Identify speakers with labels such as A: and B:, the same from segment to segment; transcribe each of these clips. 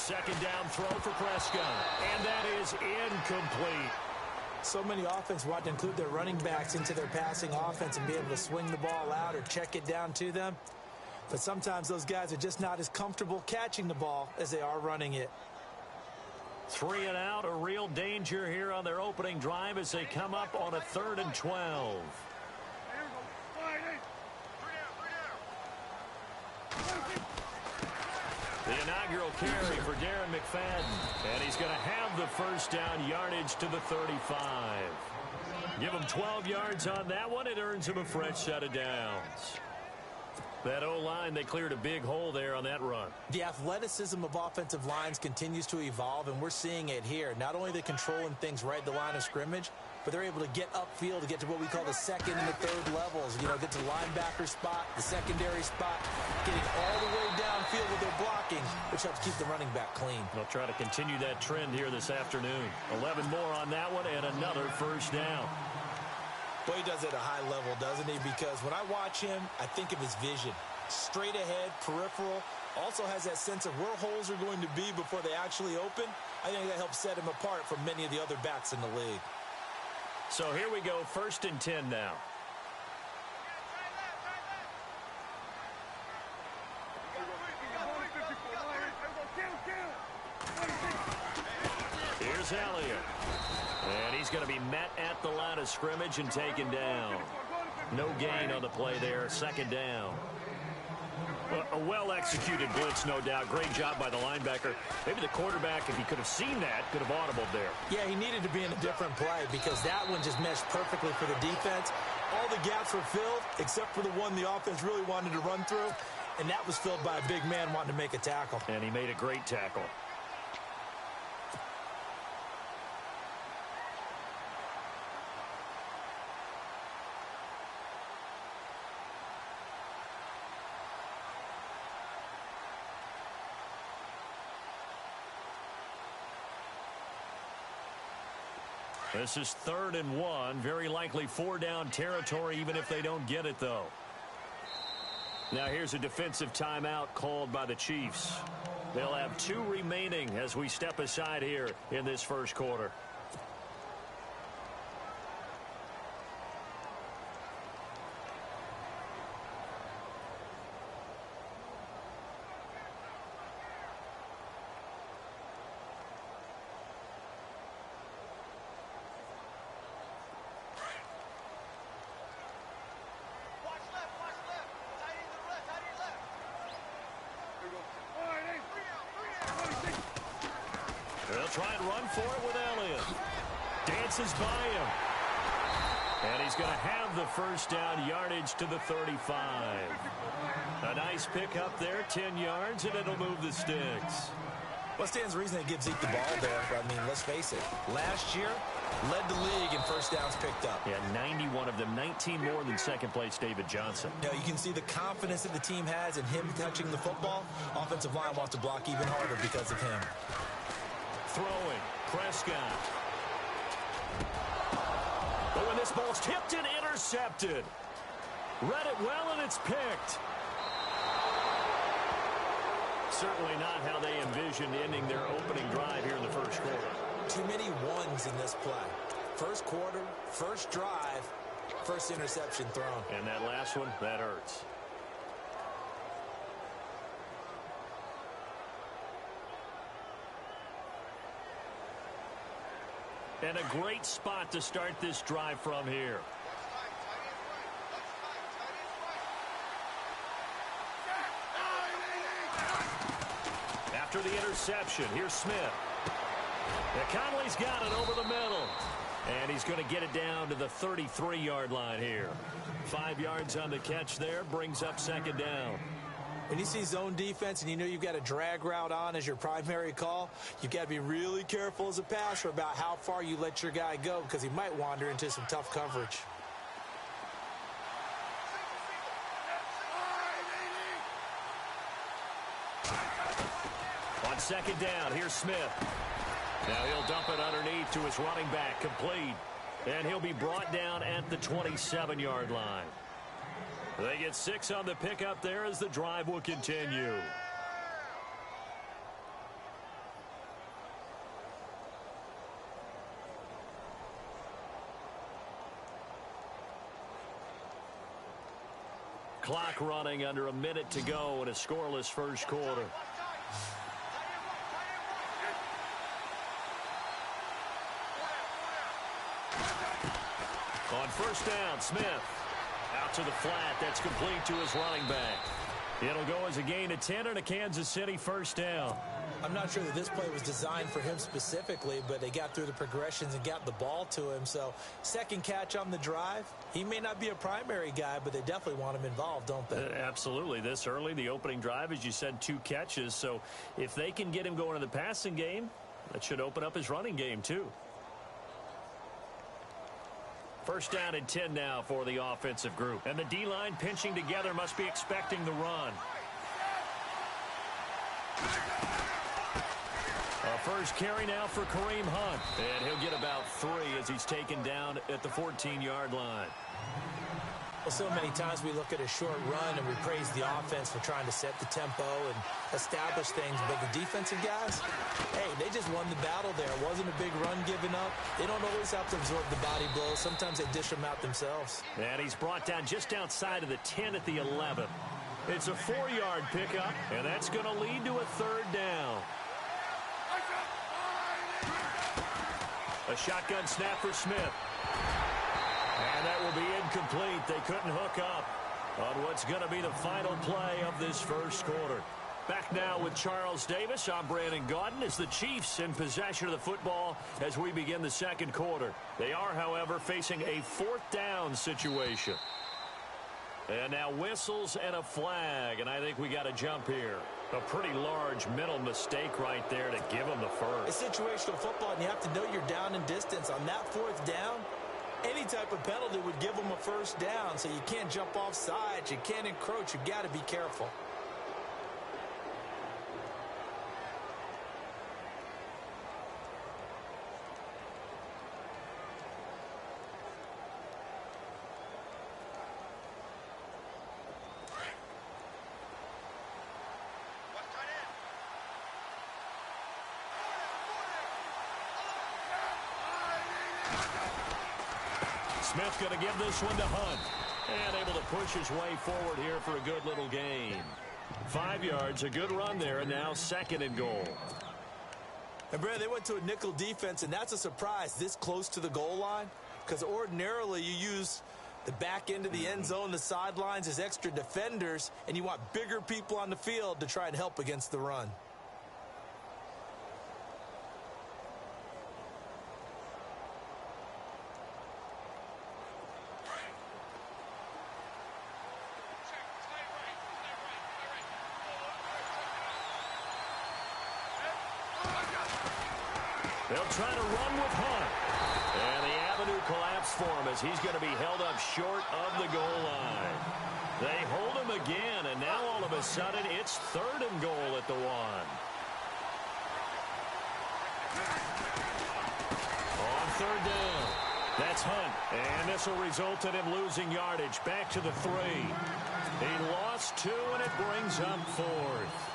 A: second down throw for Prescott. And that is incomplete.
B: So many offenses want to include their running backs into their passing offense and be able to swing the ball out or check it down to them. But sometimes those guys are just not as comfortable catching the ball as they are running it.
A: 3 and out, a real danger here on their opening drive as they come up on a 3rd and 12. The inaugural carry for Darren McFadden. And he's going to have the first down yardage to the 35. Give him 12 yards on that one. It earns him a fresh set of downs. That O-line, they cleared a big hole there on that run.
B: The athleticism of offensive lines continues to evolve, and we're seeing it here. Not only are they controlling things right at the line of scrimmage, but they're able to get upfield to get to what we call the second and the third levels. You know, get to the linebacker spot, the secondary spot, getting all the way downfield with their blocking, which helps keep the running back clean.
A: They'll try to continue that trend here this afternoon. 11 more on that one and another first down.
B: Boy, he does it at a high level, doesn't he? Because when I watch him, I think of his vision. Straight ahead, peripheral, also has that sense of where holes are going to be before they actually open. I think that helps set him apart from many of the other backs in the league.
A: So here we go, 1st and 10 now. Here's Elliott. And he's going to be met at the line of scrimmage and taken down. No gain on the play there, 2nd down. A well-executed blitz, no doubt. Great job by the linebacker. Maybe the quarterback, if he could have seen that, could have audibled there.
B: Yeah, he needed to be in a different play because that one just meshed perfectly for the defense. All the gaps were filled except for the one the offense really wanted to run through, and that was filled by a big man wanting to make a tackle.
A: And he made a great tackle. This is 3rd and 1. Very likely 4-down territory, even if they don't get it, though. Now here's a defensive timeout called by the Chiefs. They'll have 2 remaining as we step aside here in this first quarter. They'll try and run for it with Elliott. Dances by him. And he's going to have the first down yardage to the 35. A nice pickup there, 10 yards, and it'll move the sticks.
B: What stands to reason it gives Zeke the ball there? I mean, let's face it. Last year, led the league in first downs picked up.
A: Yeah, 91 of them, 19 more than second-place David Johnson.
B: Now, you can see the confidence that the team has in him touching the football. Offensive line wants to block even harder because of him.
A: Throwing, Prescott. But when this ball's tipped and intercepted. Read it well, and it's picked. Certainly not how they envisioned ending their opening drive here in the first quarter.
B: Too many ones in this play. First quarter, first drive, first interception thrown.
A: And that last one, that hurts. And a great spot to start this drive from here. After the interception, here's Smith. Now Conley's got it over the middle. And he's going to get it down to the 33-yard line here. 5 yards on the catch there, brings up 2nd down.
B: When you see zone defense and you know you've got a drag route on as your primary call, you've got to be really careful as a passer about how far you let your guy go because he might wander into some tough coverage.
A: On 2nd down, here's Smith. Now he'll dump it underneath to his running back, complete. And he'll be brought down at the 27-yard line. They get 6 on the pickup there as the drive will continue. Clock running under a minute to go in a scoreless first quarter. On first down, Smith. Out to the flat. That's complete to his running back. It'll go as a gain of 10 and a Kansas City first down.
B: I'm not sure that this play was designed for him specifically, but they got through the progressions and got the ball to him. So second catch on the drive. He may not be a primary guy, but they definitely want him involved, don't they?
A: Absolutely. This early, the opening drive, as you said, 2 catches. So if they can get him going in the passing game, that should open up his running game too. First down and 10 now for the offensive group. And the D-line pinching together must be expecting the run. A first carry now for Kareem Hunt. And he'll get about 3 as he's taken down at the 14-yard line.
B: Well, so many times we look at a short run and we praise the offense for trying to set the tempo and establish things. But the defensive guys, hey, they just won the battle there. It wasn't a big run given up. They don't always have to absorb the body blows. Sometimes they dish them out themselves.
A: And he's brought down just outside of the 10 at the 11. It's a 4-yard pickup, and that's going to lead to a third down. A shotgun snap for Smith. And that will be incomplete. They couldn't hook up on what's going to be the final play of this first quarter. Back now with Charles Davis. I'm Brandon Gaudin as the Chiefs in possession of the football as we begin the second quarter. They are, however, facing a 4th down situation. And now whistles and a flag, and I think we got a jump here. A pretty large mental mistake right there to give them the first.
B: It's situational football, and you have to know you're down in distance. On that 4th down, any type of penalty would give them a first down, so you can't jump off sides. You can't encroach. You've got to be careful.
A: Smith going to give this one to Hunt. And able to push his way forward here for a good little gain. 5 yards, a good run there, and now 2nd and goal.
B: And, Brad, they went to a nickel defense, and that's a surprise this close to the goal line. Because ordinarily you use the back end of the end zone, the sidelines as extra defenders, and you want bigger people on the field to try and help against the run.
A: They'll try to run with Hunt. And the avenue collapsed for him as he's going to be held up short of the goal line. They hold him again, and now all of a sudden it's 3rd and goal at the 1. On 3rd down, that's Hunt. And this will result in him losing yardage back to the 3. He lost 2, and it brings up 4th.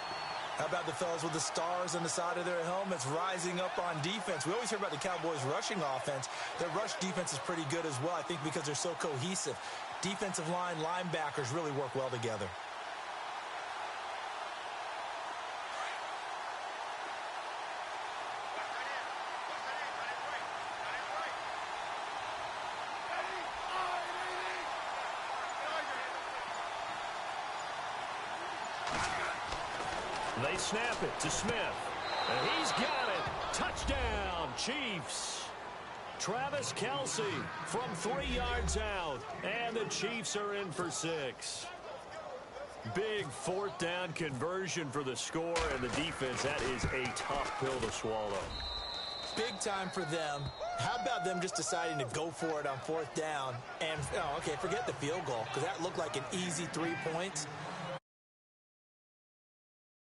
B: How about the fellas with the stars on the side of their helmets rising up on defense? We always hear about the Cowboys' rushing offense. Their rush defense is pretty good as well, I think, because they're so cohesive. Defensive line, linebackers really work well together.
A: They snap it to Smith. And he's got it. Touchdown, Chiefs. Travis Kelce from 3 yards out. And the Chiefs are in for 6. Big 4th down conversion for the score. And the defense, that is a tough pill to swallow.
B: Big time for them. How about them just deciding to go for it on 4th down? And, oh, okay, forget the field goal, because that looked like an easy 3 points.